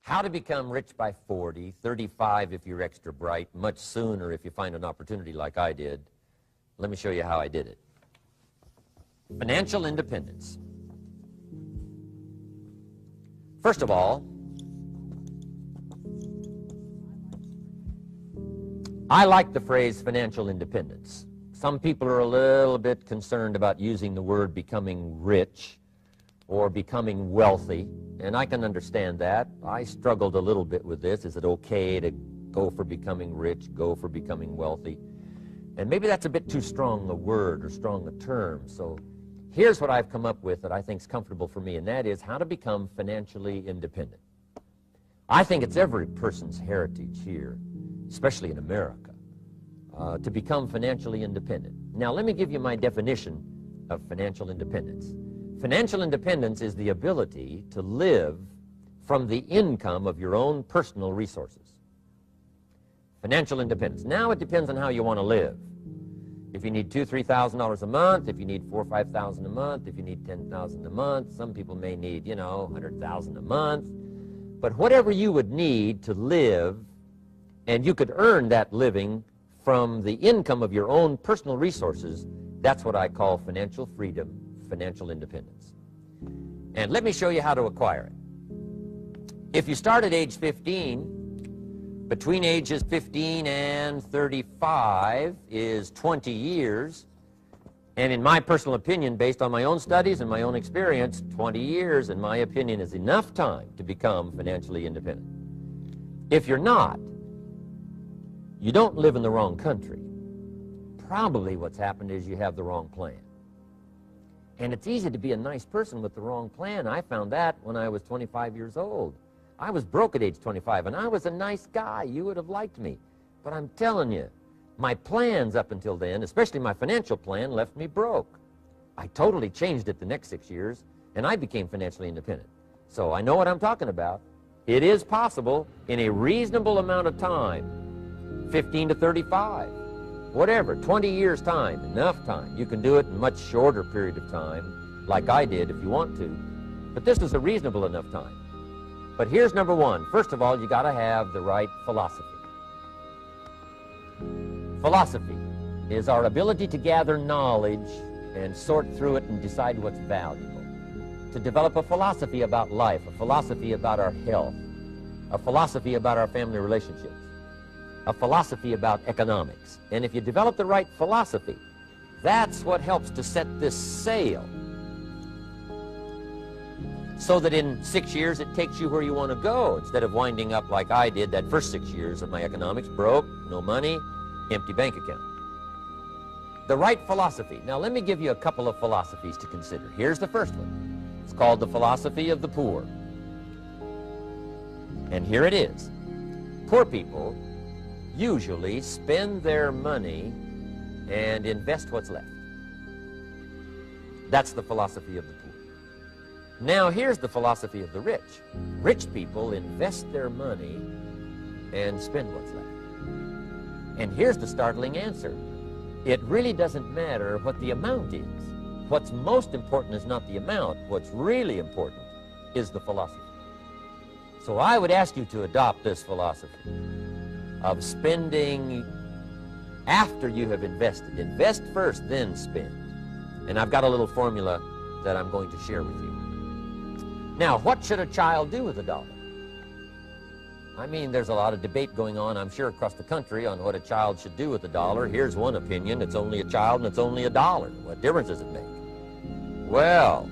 How to become rich by 40, 35 if you're extra bright, much sooner if you find an opportunity like I did. Let me show you how I did it. Financial independence. First of all, I like the phrase financial independence. Some people are a little bit concerned about using the word becoming rich or becoming wealthy, and I can understand that. I struggled a little bit with this. Is it okay to go for becoming rich, go for becoming wealthy? And maybe that's a bit too strong a word or strong a term. So here's what I've come up with that I think is comfortable for me, and that is how to become financially independent. I think it's every person's heritage here, especially in America, to become financially independent. Now, let me give you my definition of financial independence. Financial independence is the ability to live from the income of your own personal resources. Financial independence. Now, it depends on how you want to live. If you need $2,000, $3,000 a month, if you need $4,000 or $5,000 a month, if you need $10,000 a month, some people may need, $100,000 a month. But whatever you would need to live, and you could earn that living from the income of your own personal resources, that's what I call financial freedom, financial independence. And let me show you how to acquire it. If you start at age 15, between ages 15 and 35 is 20 years, and in my personal opinion, based on my own studies and my own experience, 20 years, in my opinion, is enough time to become financially independent. If you're not, you don't live in the wrong country. Probably what's happened is you have the wrong plan. And it's easy to be a nice person with the wrong plan. I found that when I was 25 years old. I was broke at age 25, and I was a nice guy. You would have liked me. But I'm telling you, my plans up until then, especially my financial plan, left me broke. I totally changed it the next 6 years, and I became financially independent. So I know what I'm talking about. It is possible in a reasonable amount of time, 15 to 35, whatever, 20 years time, enough time. You can do it in a much shorter period of time, like I did if you want to. But this is a reasonable enough time. But here's number one. First of all, you got to have the right philosophy. Philosophy is our ability to gather knowledge and sort through it and decide what's valuable. To develop a philosophy about life, a philosophy about our health, a philosophy about our family relationships, a philosophy about economics. And if you develop the right philosophy, that's what helps to set this sail so that in 6 years it takes you where you want to go, instead of winding up like I did that first 6 years of my economics, broke, no money, empty bank account. The right philosophy. Now let me give you a couple of philosophies to consider. Here's the first one. It's called the philosophy of the poor. And here it is. Poor people usually spend their money and invest what's left. That's the philosophy of the poor. Now here's the philosophy of the rich. Rich people invest their money and spend what's left. And here's the startling answer. It really doesn't matter what the amount is. What's most important is not the amount. What's really important is the philosophy. So I would ask you to adopt this philosophy of spending after you have invested. Invest first, then spend. And I've got a little formula that I'm going to share with you. Now, what should a child do with a dollar? I mean, there's a lot of debate going on, I'm sure, across the country on what a child should do with a dollar. Here's one opinion. It's only a child and it's only a dollar. What difference does it make? Well,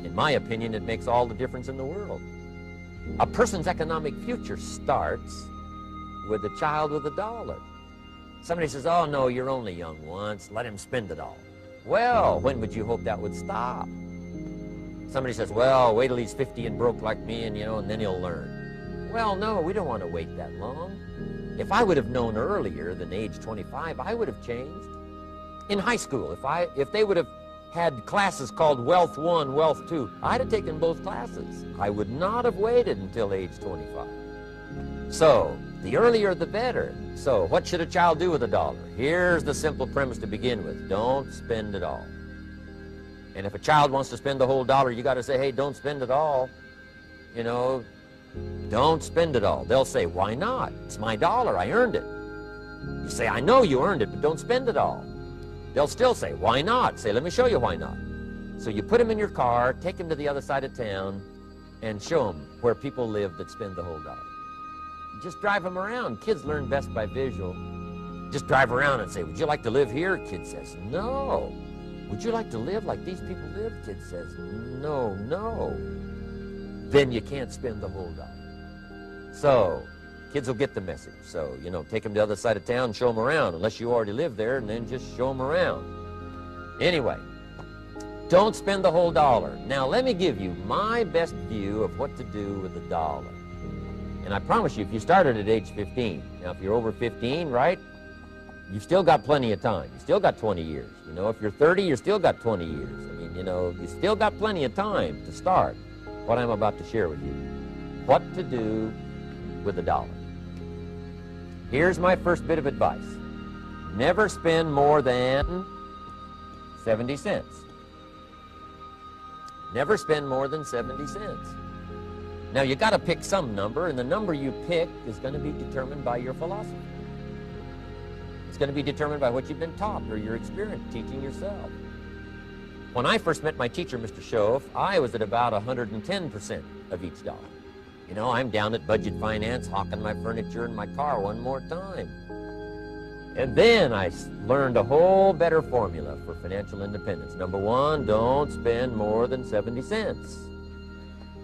in my opinion, it makes all the difference in the world. A person's economic future starts with a child with a dollar. Somebody says, oh, no, you're only young once. Let him spend it all. Well, when would you hope that would stop? Somebody says, well, wait till he's 50 and broke like me, and then he'll learn. Well, no, we don't want to wait that long. If I would have known earlier than age 25, I would have changed. In high school, if they would have had classes called Wealth 1, Wealth 2, I'd have taken both classes. I would not have waited until age 25. So, the earlier the better. So, what should a child do with a dollar? Here's the simple premise to begin with. Don't spend it all. And if a child wants to spend the whole dollar, you got to say, hey, don't spend it all. Don't spend it all. They'll say, why not? It's my dollar. I earned it. You say, I know you earned it, but don't spend it all. They'll still say, why not? Say, let me show you why not. So you put them in your car, take them to the other side of town, and show them where people live that spend the whole dollar. Just drive them around. Kids learn best by visual. Just drive around and say, would you like to live here? Kid says, no. Would you like to live like these people live? Kid says, no, no. Then you can't spend the whole dollar. So kids will get the message. So, you know, take them to the other side of town and show them around, unless you already live there, and then just show them around. Anyway, don't spend the whole dollar. Now, let me give you my best view of what to do with the dollar. And I promise you, if you started at age 15, now if you're over 15, right, you've still got plenty of time. You still got 20 years. You know, if you're 30, you've still got 20 years. I mean, you know, you still got plenty of time to start what I'm about to share with you. What to do with the dollar. Here's my first bit of advice. Never spend more than 70 cents. Never spend more than 70 cents. Now, you got to pick some number, and the number you pick is going to be determined by your philosophy. It's going to be determined by what you've been taught or your experience teaching yourself. When I first met my teacher, Mr. Schoaf, I was at about 110% of each dollar. You know, I'm down at Budget Finance, hawking my furniture in my car one more time. And then I learned a whole better formula for financial independence. Number one, don't spend more than 70 cents.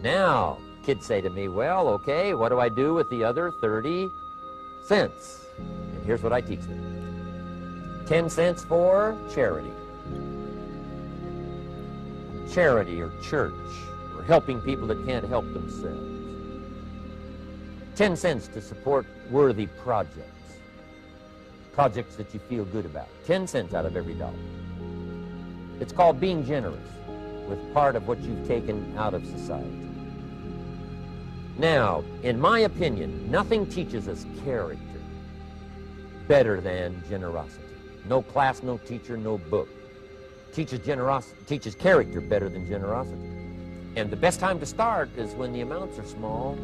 Now, kids say to me, well, okay, what do I do with the other 30 cents? And here's what I teach them. 10 cents for charity. Charity or church, or helping people that can't help themselves. 10 cents to support worthy projects. Projects that you feel good about. 10 cents out of every dollar. It's called being generous with part of what you've taken out of society. Now, in my opinion, nothing teaches us character better than generosity. No class, no teacher, no book teaches character better than generosity. And the best time to start is when the amounts are small.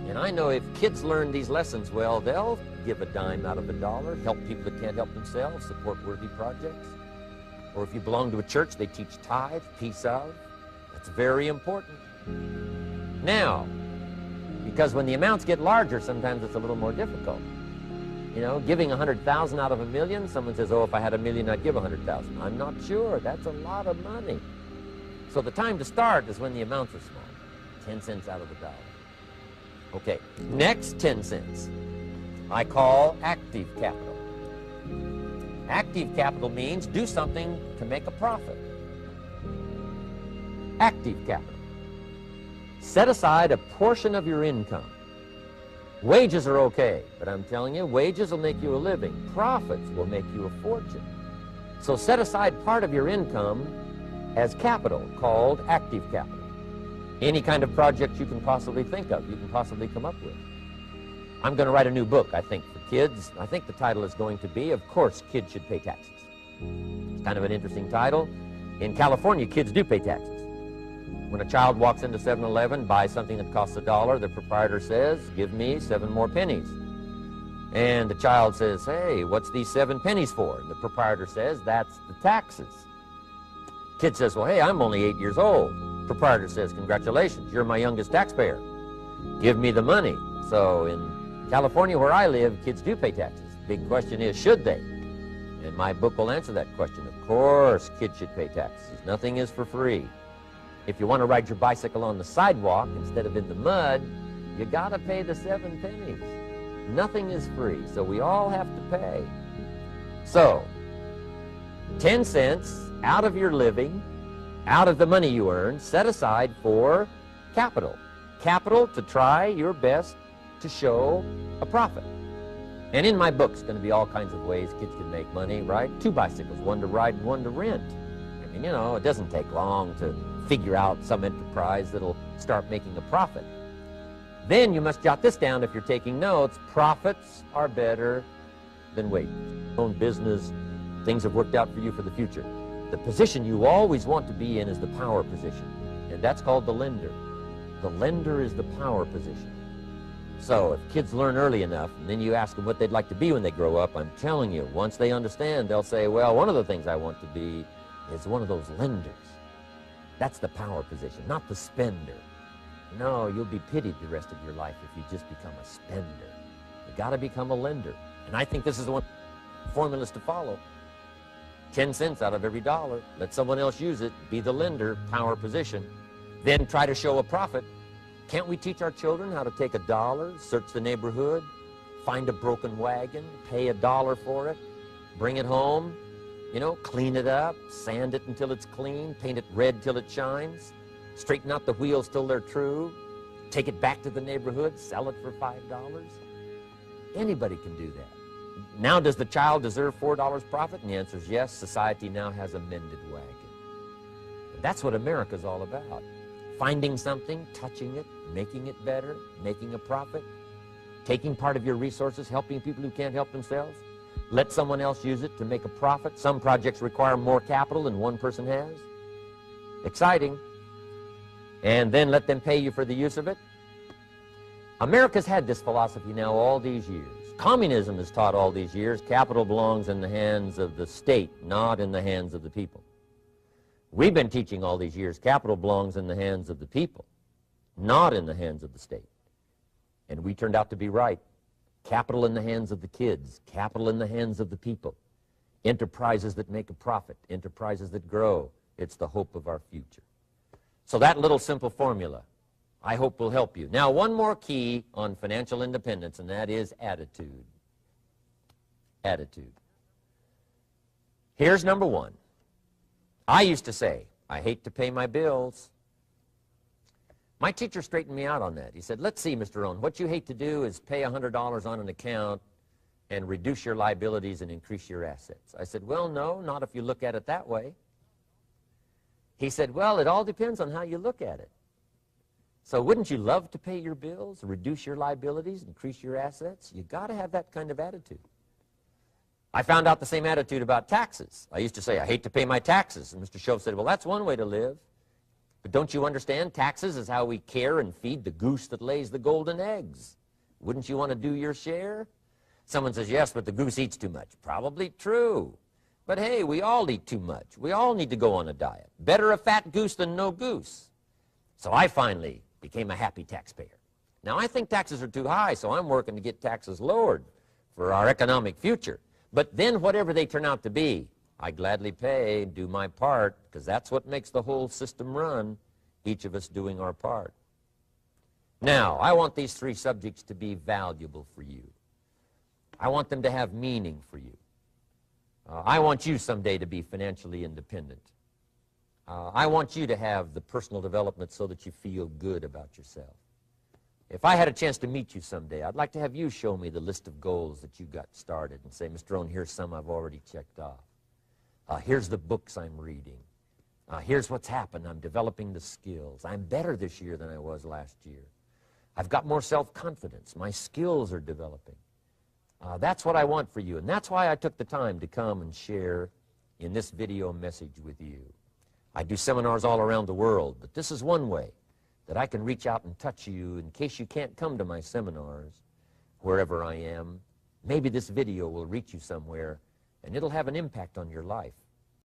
And I know if kids learn these lessons well, they'll give a dime out of a dollar, help people that can't help themselves, support worthy projects. Or if you belong to a church, they teach tithe, peace of. That's very important. Now, because when the amounts get larger, sometimes it's a little more difficult. You know, giving 100,000 out of a million, someone says, oh, if I had a million, I'd give 100,000. I'm not sure. That's a lot of money. So the time to start is when the amounts are small. 10 cents out of the dollar. Okay, next 10 cents I call active capital. Active capital means do something to make a profit. Active capital. Set aside a portion of your income. Wages are okay, but I'm telling you, wages will make you a living. Profits will make you a fortune. So set aside part of your income as capital, called active capital. Any kind of project you can possibly think of, you can possibly come up with. I'm going to write a new book, I think, for kids. I think the title is going to be, Of Course Kids Should Pay Taxes. It's kind of an interesting title. In California, kids do pay taxes. When a child walks into 7-Eleven, buys something that costs $1, the proprietor says, give me 7 more pennies. And the child says, hey, what's these 7 pennies for? And the proprietor says, that's the taxes. Kid says, well, hey, I'm only 8 years old. Proprietor says, congratulations, you're my youngest taxpayer. Give me the money. So in California, where I live, kids do pay taxes. Big question is, should they? And my book will answer that question. Of course, kids should pay taxes. Nothing is for free. If you want to ride your bicycle on the sidewalk instead of in the mud, you got to pay the 7 pennies. Nothing is free, so we all have to pay. So, 10 cents out of your living, out of the money you earn, set aside for capital. Capital to try your best to show a profit. And in my book, it's going to be all kinds of ways kids can make money, right? 2 bicycles, one to ride and one to rent. I mean, you know, it doesn't take long to figure out some enterprise that'll start making a profit. Then you must jot this down if you're taking notes. Profits are better than wages. Own business, things have worked out for you for the future. The position you always want to be in is the power position, and that's called the lender. The lender is the power position. So if kids learn early enough, and then you ask them what they'd like to be when they grow up, I'm telling you, once they understand, they'll say, well, one of the things I want to be is one of those lenders. That's the power position, not the spender. No, you'll be pitied the rest of your life if you just become a spender. You got to become a lender. And I think this is the one formulas to follow. 10 cents out of every dollar. Let someone else use it. Be the lender, power position. Then try to show a profit. Can't we teach our children how to take $1, search the neighborhood, find a broken wagon, pay $1 for it, bring it home, you know, clean it up, sand it until it's clean, paint it red till it shines, straighten out the wheels till they're true, take it back to the neighborhood, sell it for $5? Anybody can do that. Now, does the child deserve $4 profit? And the answer is yes. Society now has a mended wagon. And that's what America's all about. Finding something, touching it, making it better, making a profit, taking part of your resources, helping people who can't help themselves. Let someone else use it to make a profit. Some projects require more capital than one person has. Exciting. And then let them pay you for the use of it. America's had this philosophy now all these years. Communism has taught all these years capital belongs in the hands of the state, not in the hands of the people. We've been teaching all these years capital belongs in the hands of the people, not in the hands of the state. And we turned out to be right. Capital in the hands of the kids, capital in the hands of the people. Enterprises that make a profit, enterprises that grow. It's the hope of our future. So that little simple formula, I hope, will help you. Now, one more key on financial independence, and that is attitude. Attitude. Here's number one. I used to say, I hate to pay my bills. My teacher straightened me out on that. He said, let's see, Mr. Rohn, what you hate to do is pay $100 on an account and reduce your liabilities and increase your assets. I said, well, no, not if you look at it that way. He said, well, it all depends on how you look at it. So wouldn't you love to pay your bills, reduce your liabilities, increase your assets? You got to have that kind of attitude. I found out the same attitude about taxes. I used to say, I hate to pay my taxes. And Mr. Shove said, well, that's one way to live. But don't you understand? Taxes is how we care and feed the goose that lays the golden eggs. Wouldn't you want to do your share? Someone says, yes, but the goose eats too much. Probably true. But hey, we all eat too much. We all need to go on a diet. Better a fat goose than no goose. So I finally became a happy taxpayer. Now, I think taxes are too high, so I'm working to get taxes lowered for our economic future. But then whatever they turn out to be, I gladly pay, do my part, because that's what makes the whole system run, each of us doing our part. Now, I want these three subjects to be valuable for you. I want them to have meaning for you. I want you someday to be financially independent. I want you to have the personal development so that you feel good about yourself. If I had a chance to meet you someday, I'd like to have you show me the list of goals that you got started and say, Mr. Rohn, here's some I've already checked off. Here's the books I'm reading. Here's what's happened. I'm developing the skills. I'm better this year than I was last year. I've got more self-confidence. My skills are developing. That's what I want for you, and that's why I took the time to come and share in this video message with you. I do seminars all around the world, but this is one way that I can reach out and touch you in case you can't come to my seminars, wherever I am. Maybe this video will reach you somewhere, and it'll have an impact on your life.